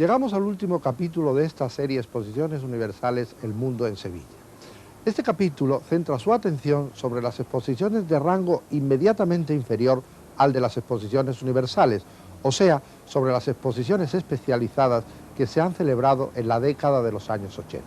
Llegamos al último capítulo de esta serie Exposiciones Universales El Mundo en Sevilla. Este capítulo centra su atención sobre las exposiciones de rango inmediatamente inferior al de las exposiciones universales, o sea, sobre las exposiciones especializadas que se han celebrado en la década de los años 80.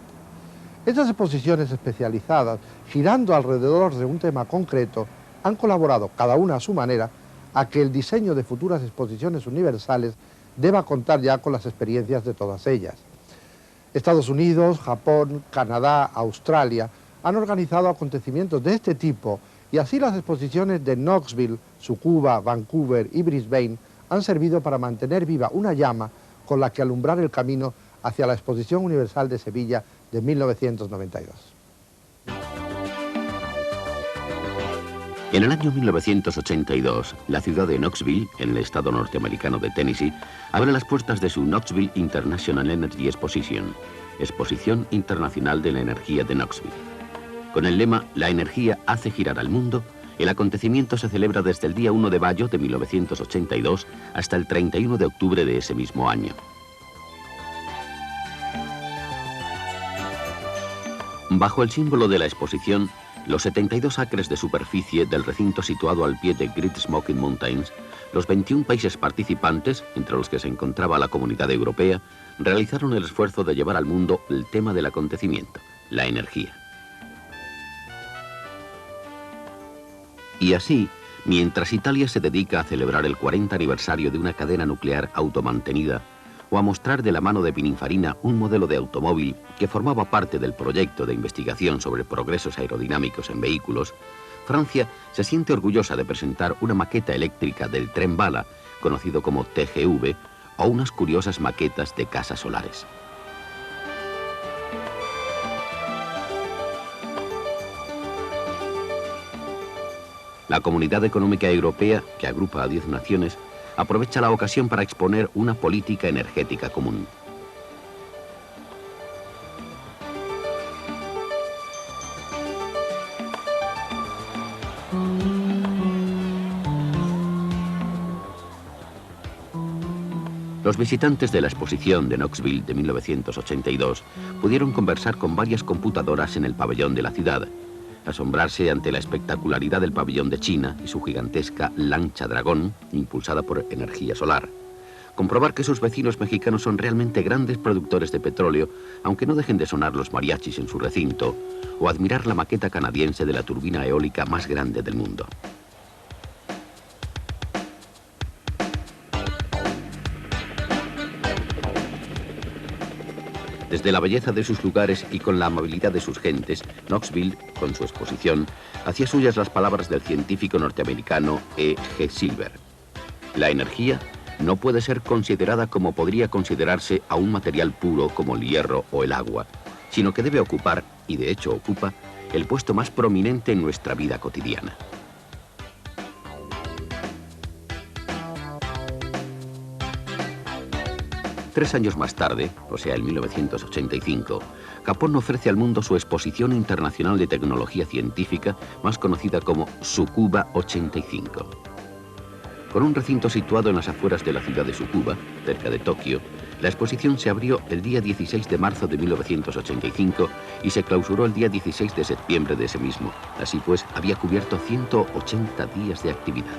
Estas exposiciones especializadas, girando alrededor de un tema concreto, han colaborado, cada una a su manera, a que el diseño de futuras exposiciones universales deba contar ya con las experiencias de todas ellas. Estados Unidos, Japón, Canadá, Australia han organizado acontecimientos de este tipo y así las exposiciones de Knoxville, Tsukuba, Vancouver y Brisbane han servido para mantener viva una llama con la que alumbrar el camino hacia la Exposición Universal de Sevilla de 1992. En el año 1982, la ciudad de Knoxville, en el estado norteamericano de Tennessee, abre las puertas de su Knoxville International Energy Exposition, Exposición Internacional de la Energía de Knoxville. Con el lema «La energía hace girar al mundo», el acontecimiento se celebra desde el día 1 de mayo de 1982 hasta el 31 de octubre de ese mismo año. Bajo el símbolo de la exposición, los 72 acres de superficie del recinto situado al pie de Great Smoky Mountains, los 21 países participantes, entre los que se encontraba la Comunidad Europea, realizaron el esfuerzo de llevar al mundo el tema del acontecimiento, la energía. Y así, mientras Italia se dedica a celebrar el 40 aniversario de una cadena nuclear automantenida, o a mostrar de la mano de Pininfarina un modelo de automóvil que formaba parte del proyecto de investigación sobre progresos aerodinámicos en vehículos, Francia se siente orgullosa de presentar una maqueta eléctrica del tren bala, conocido como TGV, o unas curiosas maquetas de casas solares. La Comunidad Económica Europea, que agrupa a 10 naciones, aprovecha la ocasión para exponer una política energética común. Los visitantes de la exposición de Knoxville de 1982 pudieron conversar con varias computadoras en el pabellón de la ciudad, asombrarse ante la espectacularidad del pabellón de China y su gigantesca lancha dragón, impulsada por energía solar. Comprobar que sus vecinos mexicanos son realmente grandes productores de petróleo, aunque no dejen de sonar los mariachis en su recinto, o admirar la maqueta canadiense de la turbina eólica más grande del mundo. Desde la belleza de sus lugares y con la amabilidad de sus gentes, Knoxville, con su exposición, hacía suyas las palabras del científico norteamericano E. G. Silver. La energía no puede ser considerada como podría considerarse a un material puro como el hierro o el agua, sino que debe ocupar, y de hecho ocupa, el puesto más prominente en nuestra vida cotidiana. Tres años más tarde, o sea, en 1985, Capón ofrece al mundo su Exposición Internacional de Tecnología Científica, más conocida como Tsukuba 85. Con un recinto situado en las afueras de la ciudad de Tsukuba, cerca de Tokio, la exposición se abrió el día 16 de marzo de 1985 y se clausuró el día 16 de septiembre de ese mismo. Así pues, había cubierto 180 días de actividad.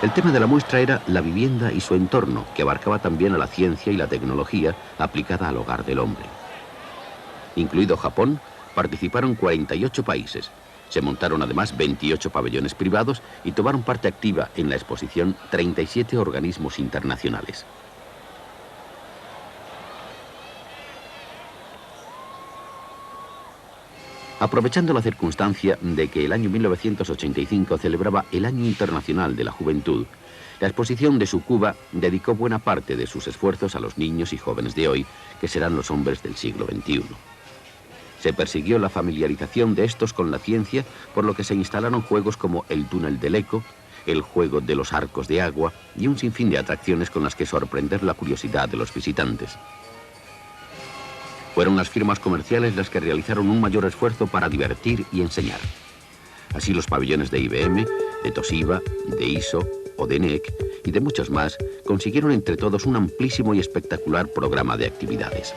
El tema de la muestra era la vivienda y su entorno, que abarcaba también a la ciencia y la tecnología aplicada al hogar del hombre. Incluido Japón, participaron 48 países. Se montaron además 28 pabellones privados y tomaron parte activa en la exposición 37 organismos internacionales. Aprovechando la circunstancia de que el año 1985 celebraba el Año Internacional de la Juventud, la exposición de Tsukuba dedicó buena parte de sus esfuerzos a los niños y jóvenes de hoy, que serán los hombres del siglo XXI. Se persiguió la familiarización de estos con la ciencia, por lo que se instalaron juegos como el túnel del eco, el juego de los arcos de agua y un sinfín de atracciones con las que sorprender la curiosidad de los visitantes. Fueron las firmas comerciales las que realizaron un mayor esfuerzo para divertir y enseñar. Así los pabellones de IBM, de Toshiba, de ISO o de NEC y de muchos más consiguieron entre todos un amplísimo y espectacular programa de actividades.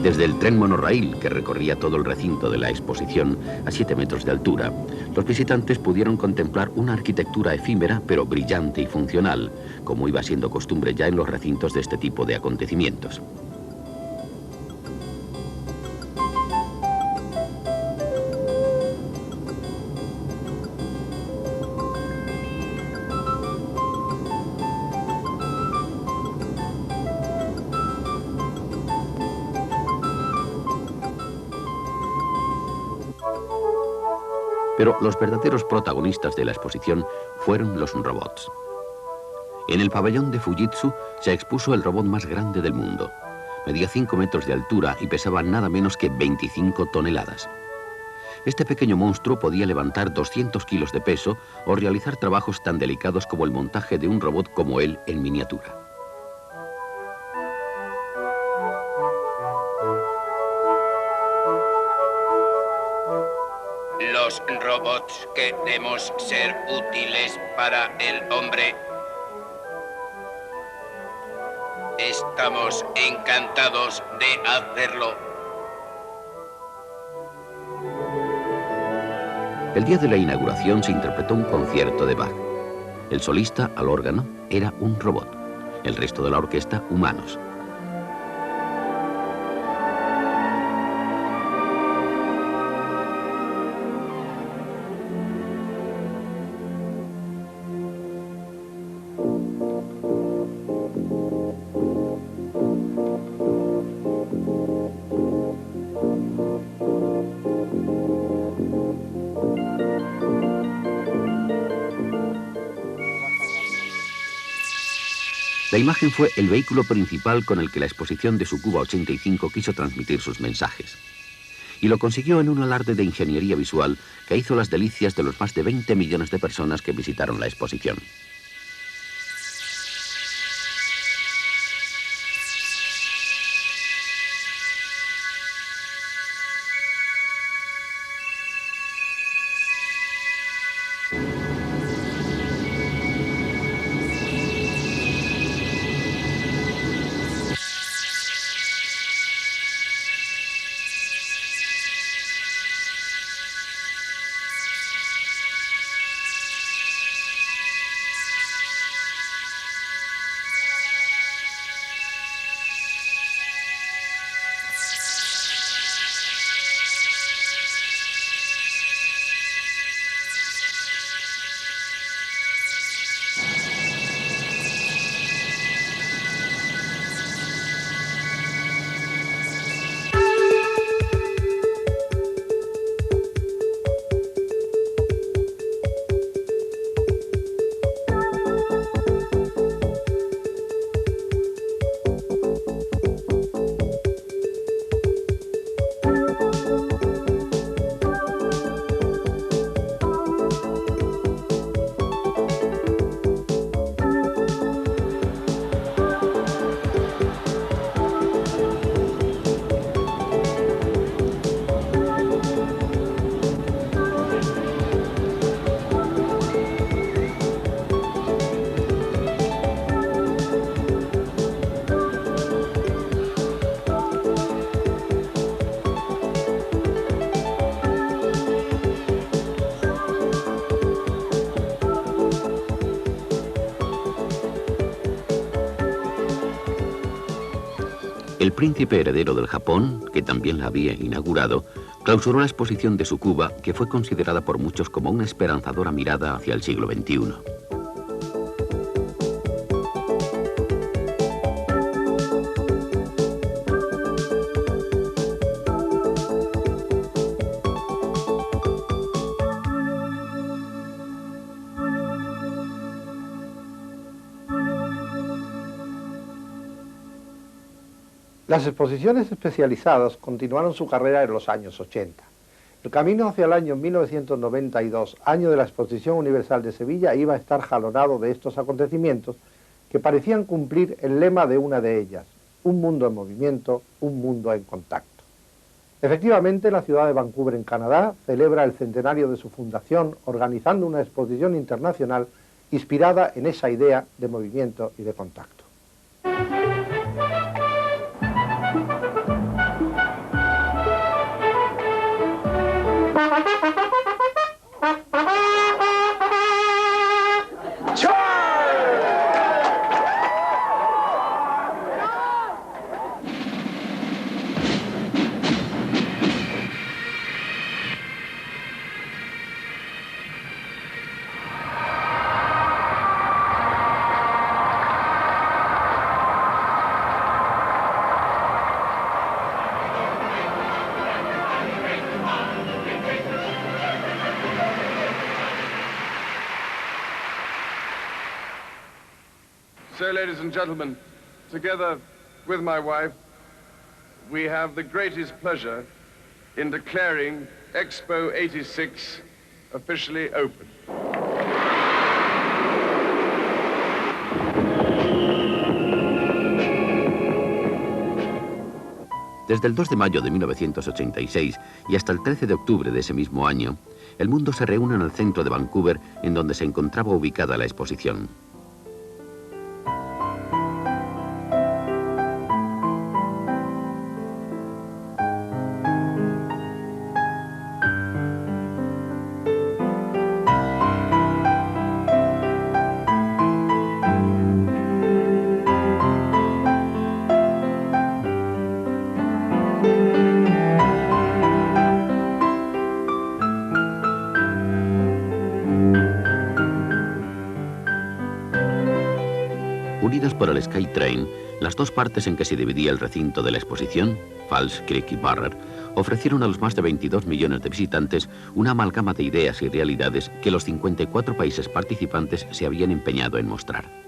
Desde el tren monorraíl, que recorría todo el recinto de la exposición a 7 metros de altura, los visitantes pudieron contemplar una arquitectura efímera pero brillante y funcional, como iba siendo costumbre ya en los recintos de este tipo de acontecimientos. Pero los verdaderos protagonistas de la exposición fueron los robots. En el pabellón de Fujitsu se expuso el robot más grande del mundo. Medía 5 metros de altura y pesaba nada menos que 25 toneladas. Este pequeño monstruo podía levantar 200 kilos de peso o realizar trabajos tan delicados como el montaje de un robot como él en miniatura. Los robots queremos ser útiles para el hombre. Estamos encantados de hacerlo. El día de la inauguración se interpretó un concierto de Bach. El solista al órgano era un robot, el resto de la orquesta humanos. La imagen fue el vehículo principal con el que la exposición de Tsukuba 85 quiso transmitir sus mensajes. Y lo consiguió en un alarde de ingeniería visual que hizo las delicias de los más de 20 millones de personas que visitaron la exposición. El príncipe heredero del Japón, que también la había inaugurado, clausuró la exposición de Tsukuba, que fue considerada por muchos como una esperanzadora mirada hacia el siglo XXI. Las exposiciones especializadas continuaron su carrera en los años 80. El camino hacia el año 1992, año de la Exposición Universal de Sevilla, iba a estar jalonado de estos acontecimientos que parecían cumplir el lema de una de ellas: un mundo en movimiento, un mundo en contacto. Efectivamente, la ciudad de Vancouver, en Canadá, celebra el centenario de su fundación organizando una exposición internacional inspirada en esa idea de movimiento y de contacto. So, ladies and gentlemen, together with my wife, we have the greatest pleasure in declaring Expo 86 officially open. Desde el 2 de mayo de 1986 y hasta el 13 de octubre de ese mismo año, el mundo se reúne en el centro de Vancouver, en donde se encontraba ubicada la exposición. Unidas por el SkyTrain, las dos partes en que se dividía el recinto de la exposición, Falls Creek y Barrer, ofrecieron a los más de 22 millones de visitantes una amalgama de ideas y realidades que los 54 países participantes se habían empeñado en mostrar.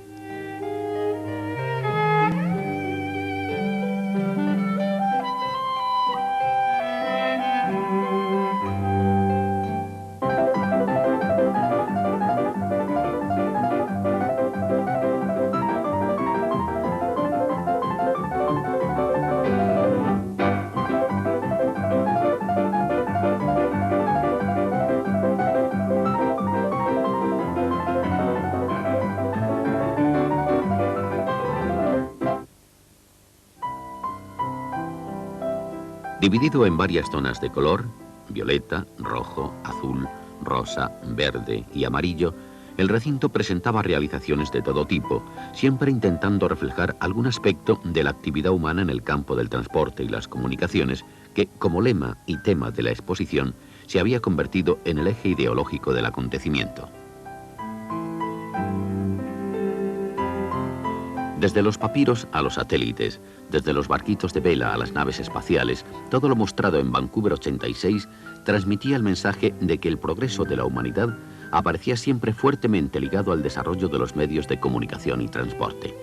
Dividido en varias zonas de color, violeta, rojo, azul, rosa, verde y amarillo, el recinto presentaba realizaciones de todo tipo, siempre intentando reflejar algún aspecto de la actividad humana en el campo del transporte y las comunicaciones, que, como lema y tema de la exposición, se había convertido en el eje ideológico del acontecimiento. Desde los papiros a los satélites, desde los barquitos de vela a las naves espaciales, todo lo mostrado en Vancouver 86 transmitía el mensaje de que el progreso de la humanidad aparecía siempre fuertemente ligado al desarrollo de los medios de comunicación y transporte.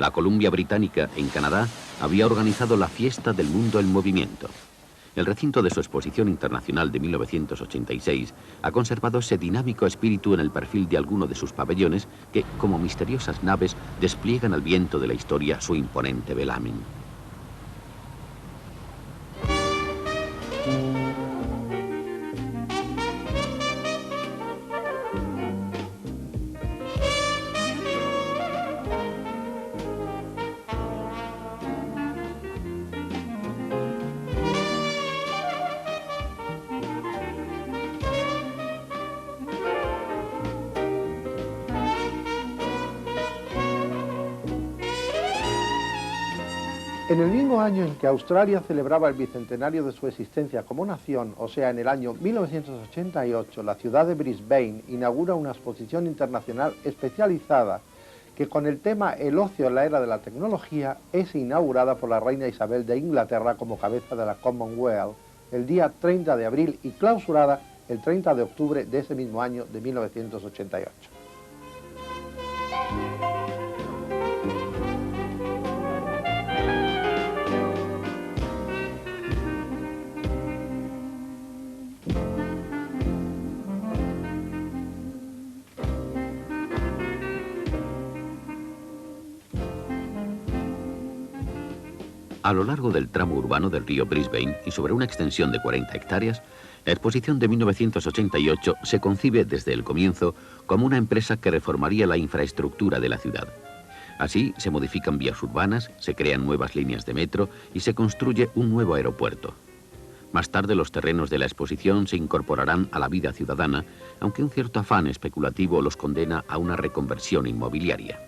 La Columbia Británica, en Canadá, había organizado la Fiesta del Mundo en Movimiento. El recinto de su exposición internacional de 1986 ha conservado ese dinámico espíritu en el perfil de alguno de sus pabellones que, como misteriosas naves, despliegan al viento de la historia su imponente velamen. En el mismo año en que Australia celebraba el bicentenario de su existencia como nación, o sea, en el año 1988, la ciudad de Brisbane inaugura una exposición internacional especializada que, con el tema El ocio en la era de la tecnología, es inaugurada por la reina Isabel de Inglaterra como cabeza de la Commonwealth el día 30 de abril y clausurada el 30 de octubre de ese mismo año de 1988. A lo largo del tramo urbano del río Brisbane y sobre una extensión de 40 hectáreas, la exposición de 1988 se concibe desde el comienzo como una empresa que reformaría la infraestructura de la ciudad. Así, se modifican vías urbanas, se crean nuevas líneas de metro y se construye un nuevo aeropuerto. Más tarde, los terrenos de la exposición se incorporarán a la vida ciudadana, aunque un cierto afán especulativo los condena a una reconversión inmobiliaria.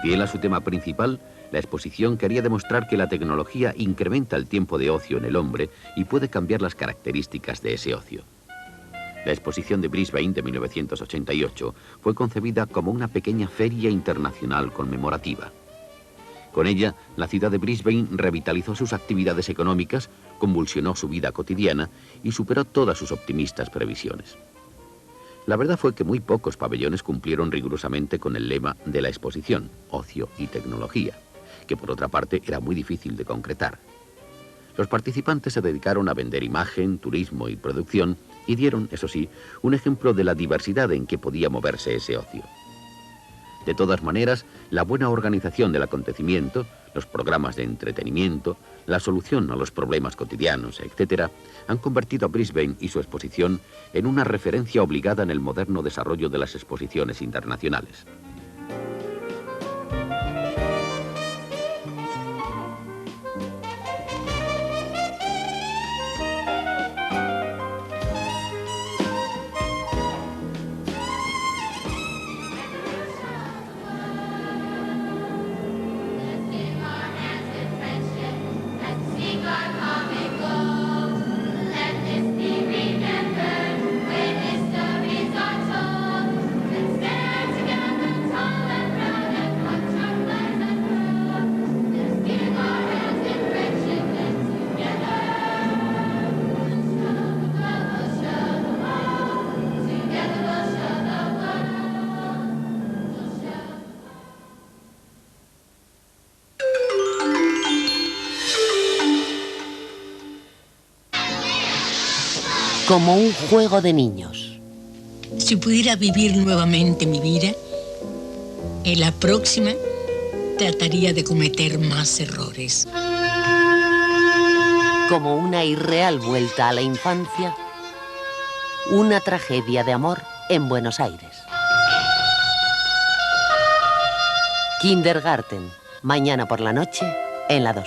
Fiel a su tema principal, la exposición quería demostrar que la tecnología incrementa el tiempo de ocio en el hombre y puede cambiar las características de ese ocio. La exposición de Brisbane de 1988 fue concebida como una pequeña feria internacional conmemorativa. Con ella, la ciudad de Brisbane revitalizó sus actividades económicas, convulsionó su vida cotidiana y superó todas sus optimistas previsiones. La verdad fue que muy pocos pabellones cumplieron rigurosamente con el lema de la exposición, ocio y tecnología, que por otra parte era muy difícil de concretar. Los participantes se dedicaron a vender imagen, turismo y producción y dieron, eso sí, un ejemplo de la diversidad en que podía moverse ese ocio. De todas maneras, la buena organización del acontecimiento, los programas de entretenimiento, la solución a los problemas cotidianos, etc., han convertido a Brisbane y su exposición en una referencia obligada en el moderno desarrollo de las exposiciones internacionales. Como un juego de niños. Si pudiera vivir nuevamente mi vida, en la próxima trataría de cometer más errores. Como una irreal vuelta a la infancia, una tragedia de amor en Buenos Aires. Kindergarten, mañana por la noche, en la 2.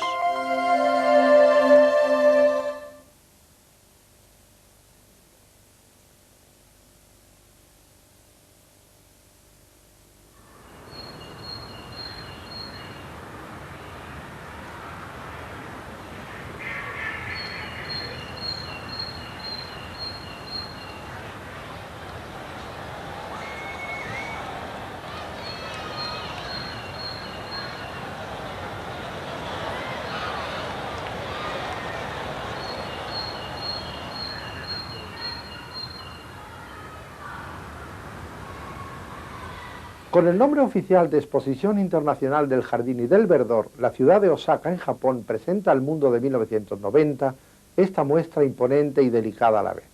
Con el nombre oficial de Exposición Internacional del Jardín y del Verdor, la ciudad de Osaka, en Japón, presenta al mundo de 1990 esta muestra imponente y delicada a la vez.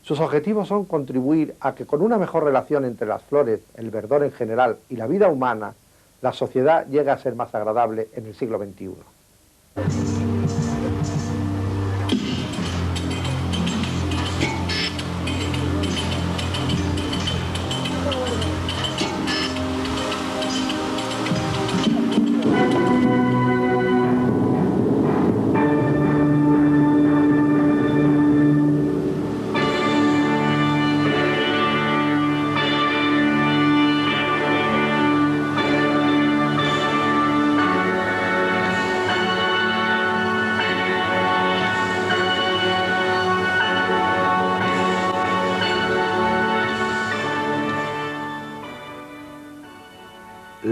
Sus objetivos son contribuir a que con una mejor relación entre las flores, el verdor en general y la vida humana, la sociedad llegue a ser más agradable en el siglo XXI.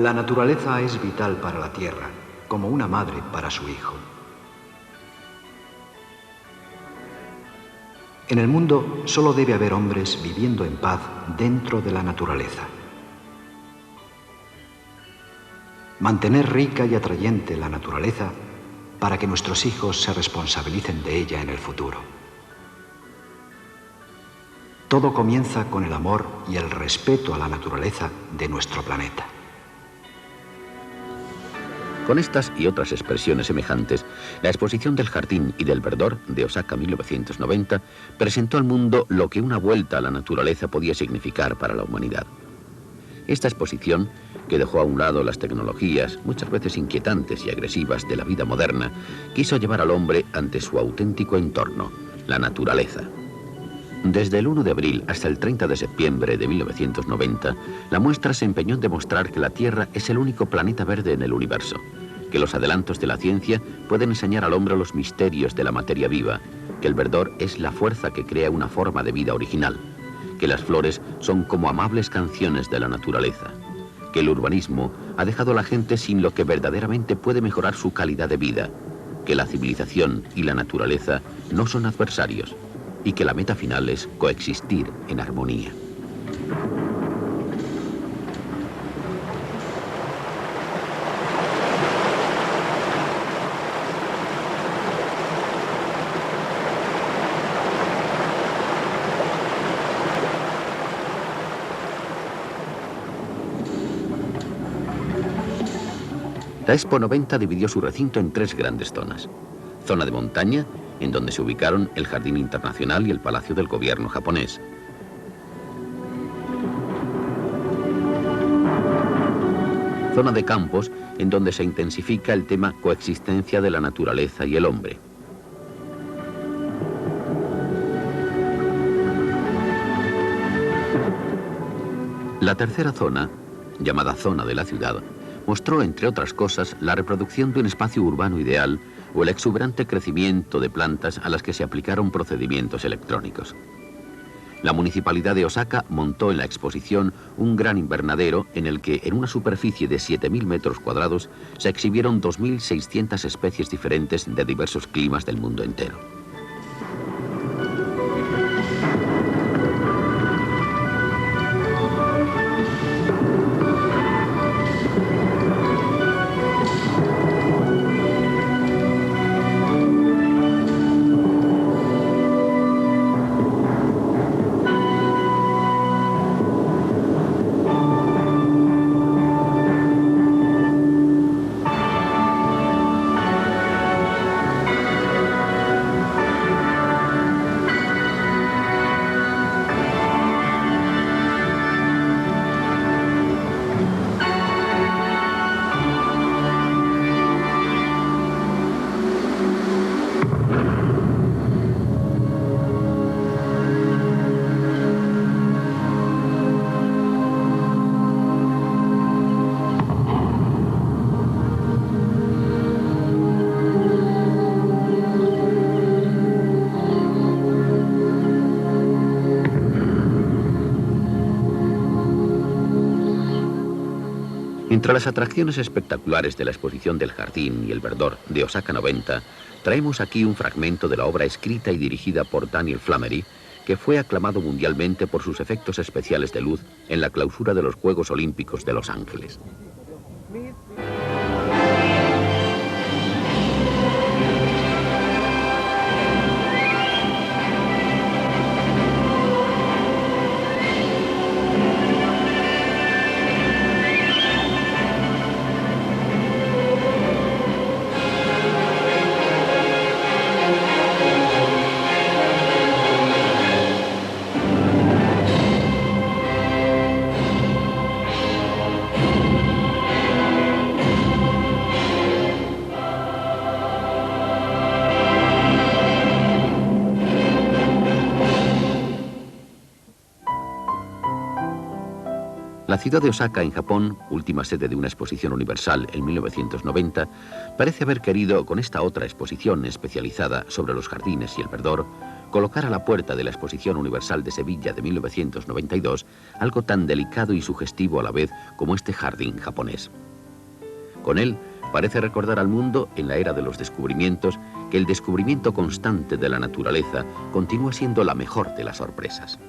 La naturaleza es vital para la tierra, como una madre para su hijo. En el mundo solo debe haber hombres viviendo en paz dentro de la naturaleza. Mantener rica y atrayente la naturaleza para que nuestros hijos se responsabilicen de ella en el futuro. Todo comienza con el amor y el respeto a la naturaleza de nuestro planeta. Con estas y otras expresiones semejantes, la exposición del Jardín y del Verdor de Osaka 1990 presentó al mundo lo que una vuelta a la naturaleza podía significar para la humanidad. Esta exposición, que dejó a un lado las tecnologías, muchas veces inquietantes y agresivas de la vida moderna, quiso llevar al hombre ante su auténtico entorno, la naturaleza. Desde el 1 de abril hasta el 30 de septiembre de 1990, la muestra se empeñó en demostrar que la Tierra es el único planeta verde en el universo, que los adelantos de la ciencia pueden enseñar al hombre los misterios de la materia viva, que el verdor es la fuerza que crea una forma de vida original, que las flores son como amables canciones de la naturaleza, que el urbanismo ha dejado a la gente sin lo que verdaderamente puede mejorar su calidad de vida, que la civilización y la naturaleza no son adversarios, y que la meta final es coexistir en armonía. La Expo 90 dividió su recinto en tres grandes zonas. Zona de montaña, en donde se ubicaron el Jardín Internacional y el Palacio del Gobierno japonés. Zona de campos, en donde se intensifica el tema coexistencia de la naturaleza y el hombre. La tercera zona, llamada Zona de la Ciudad, mostró, entre otras cosas, la reproducción de un espacio urbano ideal o el exuberante crecimiento de plantas a las que se aplicaron procedimientos electrónicos. La Municipalidad de Osaka montó en la exposición un gran invernadero en el que, en una superficie de 7.000 metros cuadrados, se exhibieron 2.600 especies diferentes de diversos climas del mundo entero. Entre las atracciones espectaculares de la exposición del Jardín y el Verdor de Osaka 90, traemos aquí un fragmento de la obra escrita y dirigida por Daniel Flamery, que fue aclamado mundialmente por sus efectos especiales de luz en la clausura de los Juegos Olímpicos de Los Ángeles. La ciudad de Osaka, en Japón, última sede de una exposición universal en 1990, parece haber querido, con esta otra exposición especializada sobre los jardines y el verdor, colocar a la puerta de la Exposición Universal de Sevilla de 1992 algo tan delicado y sugestivo a la vez como este jardín japonés. Con él, parece recordar al mundo, en la era de los descubrimientos, que el descubrimiento constante de la naturaleza continúa siendo la mejor de las sorpresas.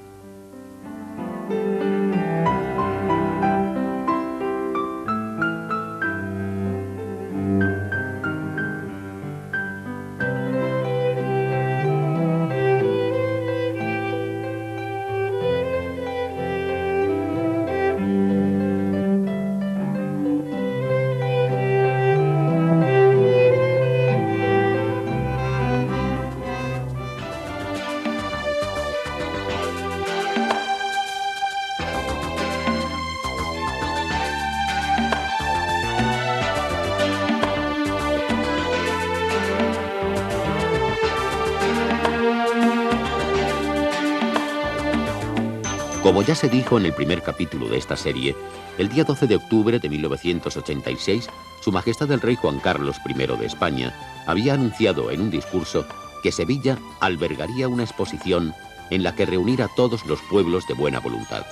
Como ya se dijo en el primer capítulo de esta serie, el día 12 de octubre de 1986, Su Majestad el Rey Juan Carlos I de España había anunciado en un discurso que Sevilla albergaría una exposición en la que reunir a todos los pueblos de buena voluntad,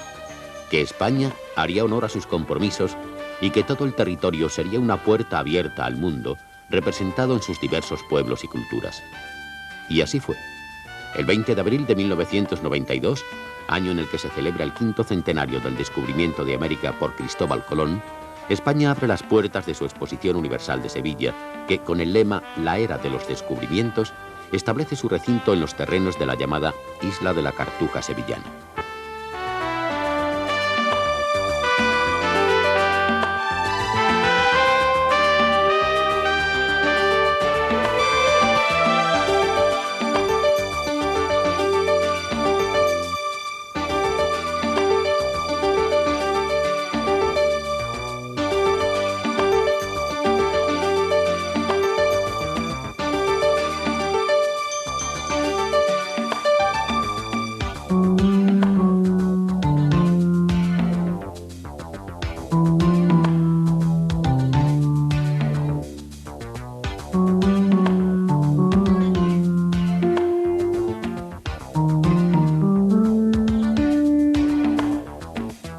que España haría honor a sus compromisos y que todo el territorio sería una puerta abierta al mundo, representado en sus diversos pueblos y culturas. Y así fue. El 20 de abril de 1992, año en el que se celebra el 5º centenario del descubrimiento de América por Cristóbal Colón, España abre las puertas de su Exposición Universal de Sevilla, que con el lema «La era de los descubrimientos», establece su recinto en los terrenos de la llamada Isla de la Cartuja sevillana.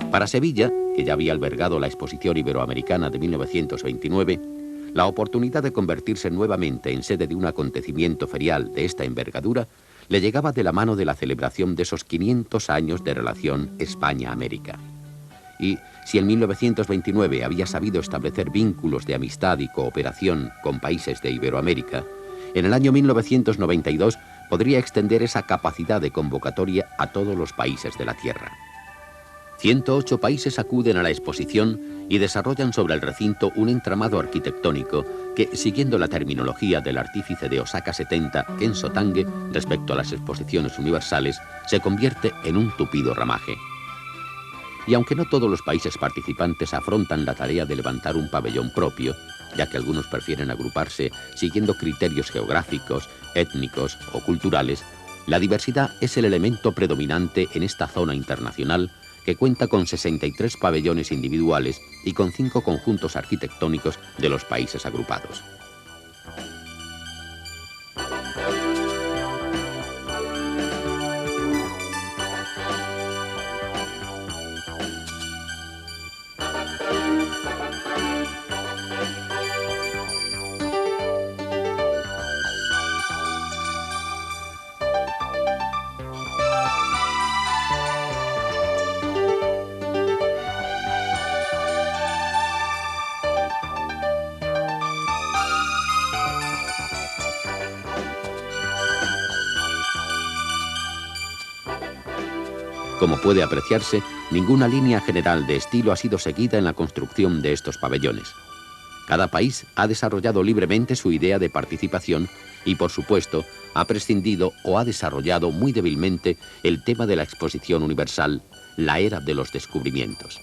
Para Sevilla, que ya había albergado la Exposición Iberoamericana de 1929, la oportunidad de convertirse nuevamente en sede de un acontecimiento ferial de esta envergadura le llegaba de la mano de la celebración de esos 500 años de relación España-América. Y si en 1929 había sabido establecer vínculos de amistad y cooperación con países de Iberoamérica, en el año 1992 podría extender esa capacidad de convocatoria a todos los países de la Tierra. 108 países acuden a la exposición y desarrollan sobre el recinto un entramado arquitectónico que, siguiendo la terminología del artífice de Osaka 70, Kenzo Tange, respecto a las exposiciones universales, se convierte en un tupido ramaje. Y aunque no todos los países participantes afrontan la tarea de levantar un pabellón propio, ya que algunos prefieren agruparse siguiendo criterios geográficos, étnicos o culturales, la diversidad es el elemento predominante en esta zona internacional que cuenta con 63 pabellones individuales y con 5 conjuntos arquitectónicos de los países agrupados. Como puede apreciarse, ninguna línea general de estilo ha sido seguida en la construcción de estos pabellones. Cada país ha desarrollado libremente su idea de participación y, por supuesto, ha prescindido o ha desarrollado muy débilmente el tema de la exposición universal, la era de los descubrimientos.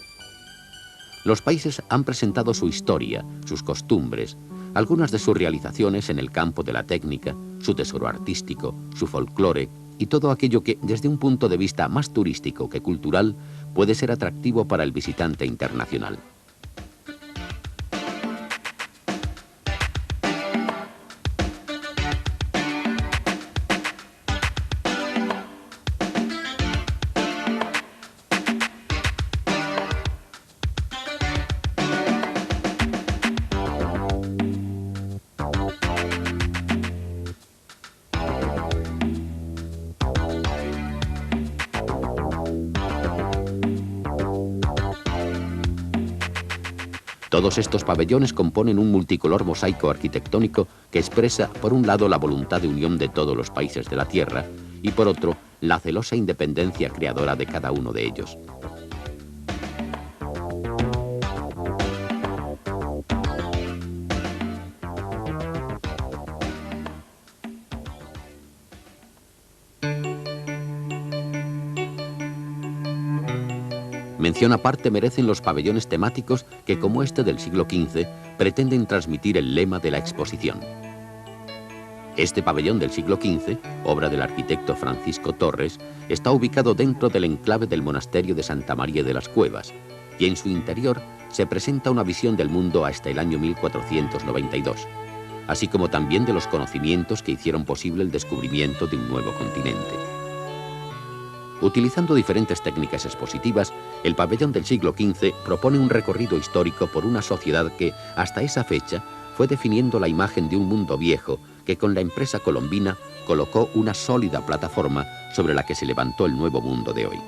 Los países han presentado su historia, sus costumbres, algunas de sus realizaciones en el campo de la técnica, su tesoro artístico, su folclore y todo aquello que, desde un punto de vista más turístico que cultural, puede ser atractivo para el visitante internacional. Todos estos pabellones componen un multicolor mosaico arquitectónico que expresa, por un lado, la voluntad de unión de todos los países de la Tierra y, por otro, la celosa independencia creadora de cada uno de ellos. Mención aparte merecen los pabellones temáticos que, como este del siglo XV, pretenden transmitir el lema de la exposición. Este pabellón del siglo XV, obra del arquitecto Francisco Torres, está ubicado dentro del enclave del monasterio de Santa María de las Cuevas, y en su interior se presenta una visión del mundo hasta el año 1492, así como también de los conocimientos que hicieron posible el descubrimiento de un nuevo continente. Utilizando diferentes técnicas expositivas, el pabellón del siglo XV propone un recorrido histórico por una sociedad que, hasta esa fecha, fue definiendo la imagen de un mundo viejo que con la empresa colombina colocó una sólida plataforma sobre la que se levantó el nuevo mundo de hoy.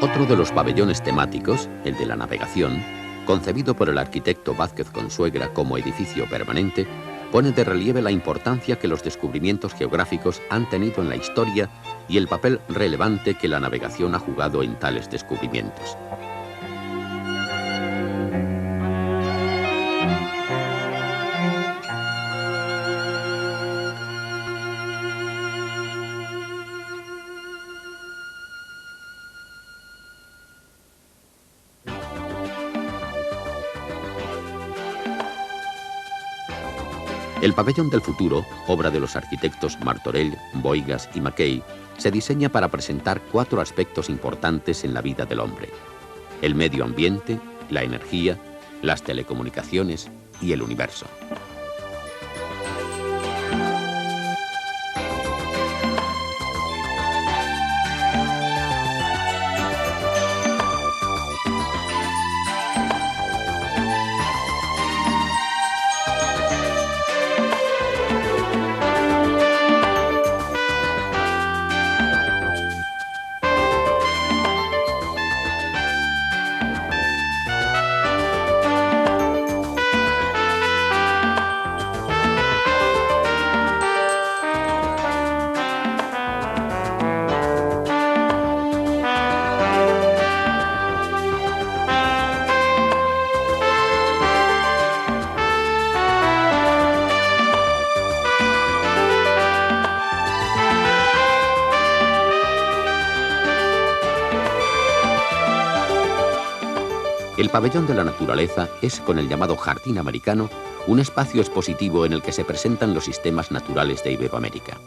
Otro de los pabellones temáticos, el de la navegación, concebido por el arquitecto Vázquez Consuegra como edificio permanente, pone de relieve la importancia que los descubrimientos geográficos han tenido en la historia y el papel relevante que la navegación ha jugado en tales descubrimientos. El pabellón del futuro, obra de los arquitectos Martorell, Boigas y Mackay, se diseña para presentar 4 aspectos importantes en la vida del hombre: el medio ambiente, la energía, las telecomunicaciones y el universo. El pabellón de la naturaleza es, con el llamado Jardín Americano, un espacio expositivo en el que se presentan los sistemas naturales de Iberoamérica.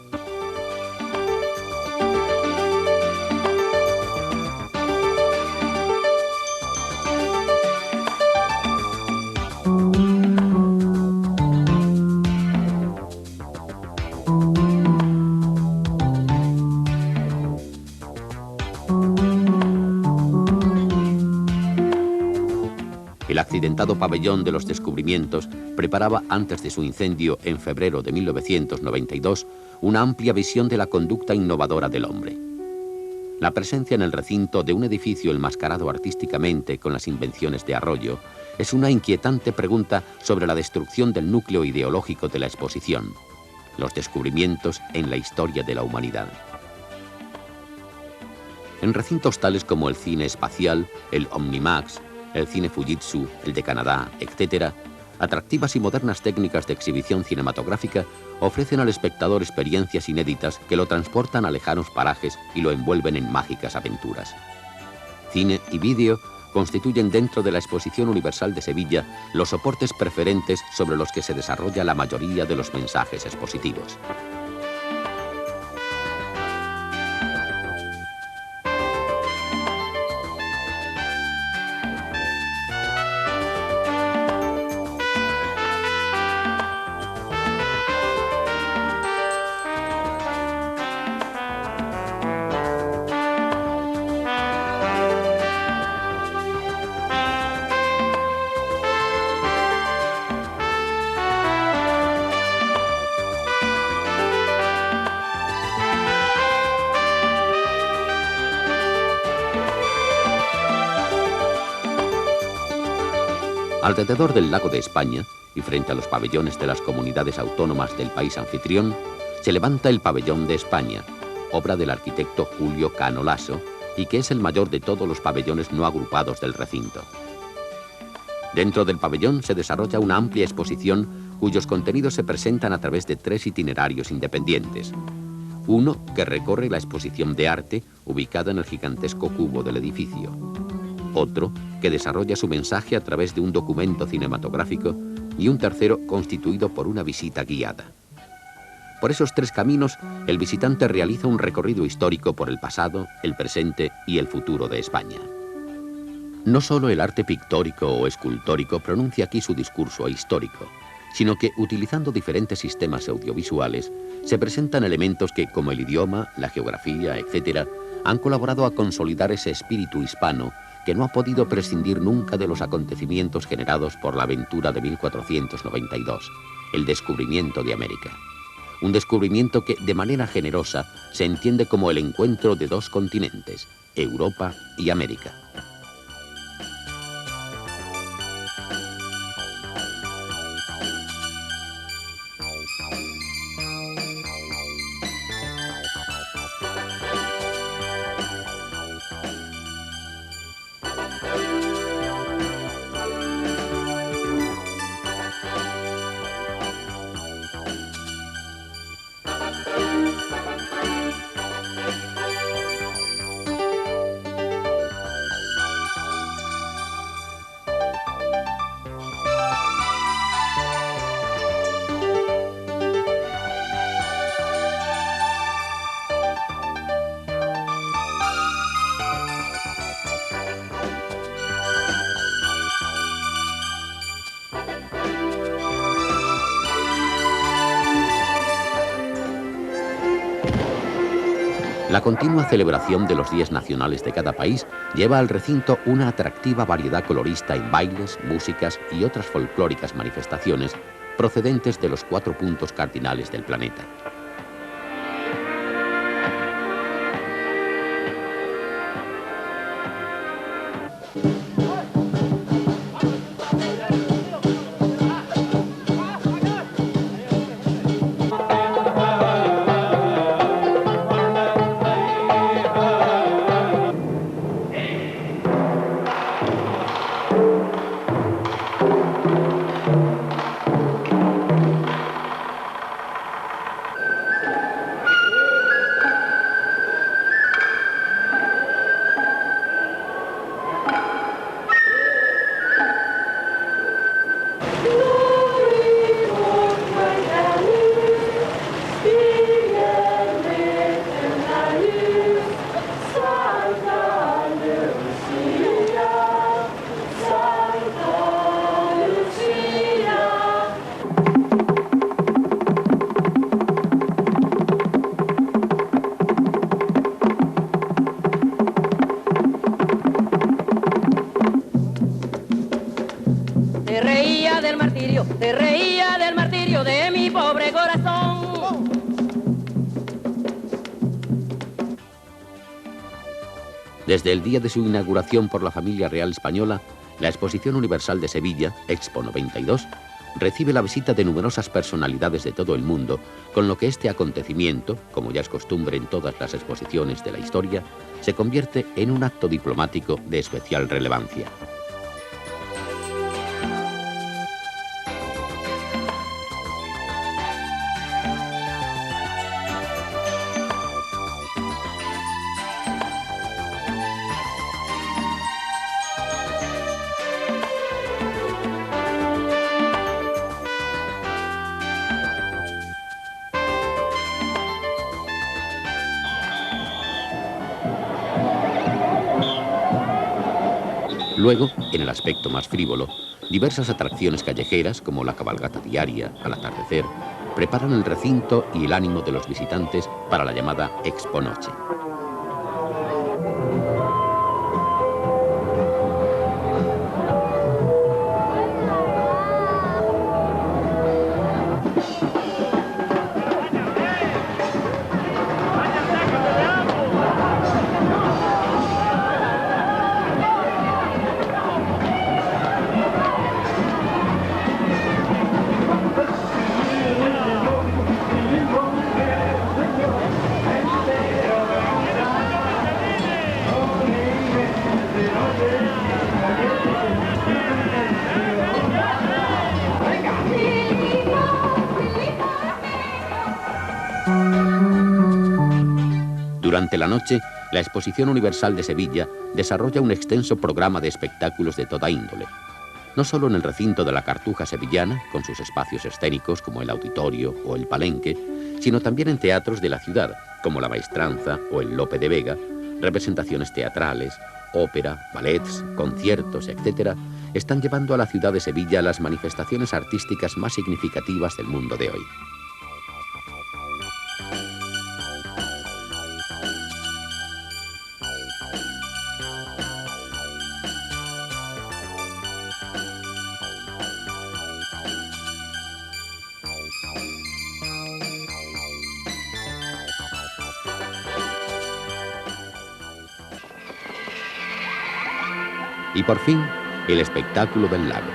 accidentado pabellón de los descubrimientos preparaba antes de su incendio en febrero de 1992 una amplia visión de la conducta innovadora del hombre. La presencia en el recinto de un edificio enmascarado artísticamente con las invenciones de Arroyo es una inquietante pregunta sobre la destrucción del núcleo ideológico de la exposición, los descubrimientos en la historia de la humanidad. En recintos tales como el cine espacial, el Omnimax, el cine Fujitsu, el de Canadá, etc., atractivas y modernas técnicas de exhibición cinematográfica ofrecen al espectador experiencias inéditas que lo transportan a lejanos parajes y lo envuelven en mágicas aventuras. Cine y vídeo constituyen dentro de la Exposición Universal de Sevilla los soportes preferentes sobre los que se desarrolla la mayoría de los mensajes expositivos. Alrededor del lago de España y frente a los pabellones de las comunidades autónomas del país anfitrión, se levanta el Pabellón de España, obra del arquitecto Julio Cano Lasso, y que es el mayor de todos los pabellones no agrupados del recinto. Dentro del pabellón se desarrolla una amplia exposición cuyos contenidos se presentan a través de 3 itinerarios independientes. Uno que recorre la exposición de arte ubicada en el gigantesco cubo del edificio. Otro que desarrolla su mensaje a través de un documento cinematográfico y un tercero constituido por una visita guiada. Por esos 3 caminos, el visitante realiza un recorrido histórico por el pasado, el presente y el futuro de España. No solo el arte pictórico o escultórico pronuncia aquí su discurso histórico, sino que, utilizando diferentes sistemas audiovisuales, se presentan elementos que, como el idioma, la geografía, etc., han colaborado a consolidar ese espíritu hispano que no ha podido prescindir nunca de los acontecimientos generados por la aventura de 1492, el descubrimiento de América. Un descubrimiento que, de manera generosa, se entiende como el encuentro de 2 continentes, Europa y América. La continua celebración de los días nacionales de cada país lleva al recinto una atractiva variedad colorista en bailes, músicas y otras folclóricas manifestaciones procedentes de los 4 puntos cardinales del planeta. de corazón. Desde el día de su inauguración por la familia real española, la Exposición Universal de Sevilla, Expo 92, recibe la visita de numerosas personalidades de todo el mundo, con lo que este acontecimiento, como ya es costumbre en todas las exposiciones de la historia, se convierte en un acto diplomático de especial relevancia. Luego, en el aspecto más frívolo, diversas atracciones callejeras, como la cabalgata diaria al atardecer, preparan el recinto y el ánimo de los visitantes para la llamada Expo Noche. Durante la noche, la Exposición Universal de Sevilla desarrolla un extenso programa de espectáculos de toda índole. No solo en el recinto de la Cartuja sevillana, con sus espacios escénicos como el Auditorio o el Palenque, sino también en teatros de la ciudad, como la Maestranza o el Lope de Vega, representaciones teatrales, ópera, ballets, conciertos, etc., están llevando a la ciudad de Sevilla las manifestaciones artísticas más significativas del mundo de hoy. Y por fin, el espectáculo del lago.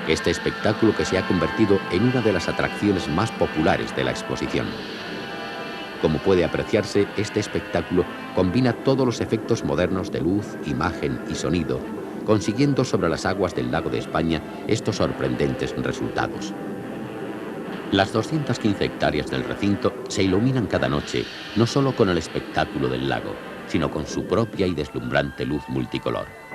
Este espectáculo que se ha convertido en una de las atracciones más populares de la exposición. Como puede apreciarse, este espectáculo combina todos los efectos modernos de luz, imagen y sonido, consiguiendo sobre las aguas del lago de España estos sorprendentes resultados. Las 215 hectáreas del recinto se iluminan cada noche, no solo con el espectáculo del lago, sino con su propia y deslumbrante luz multicolor.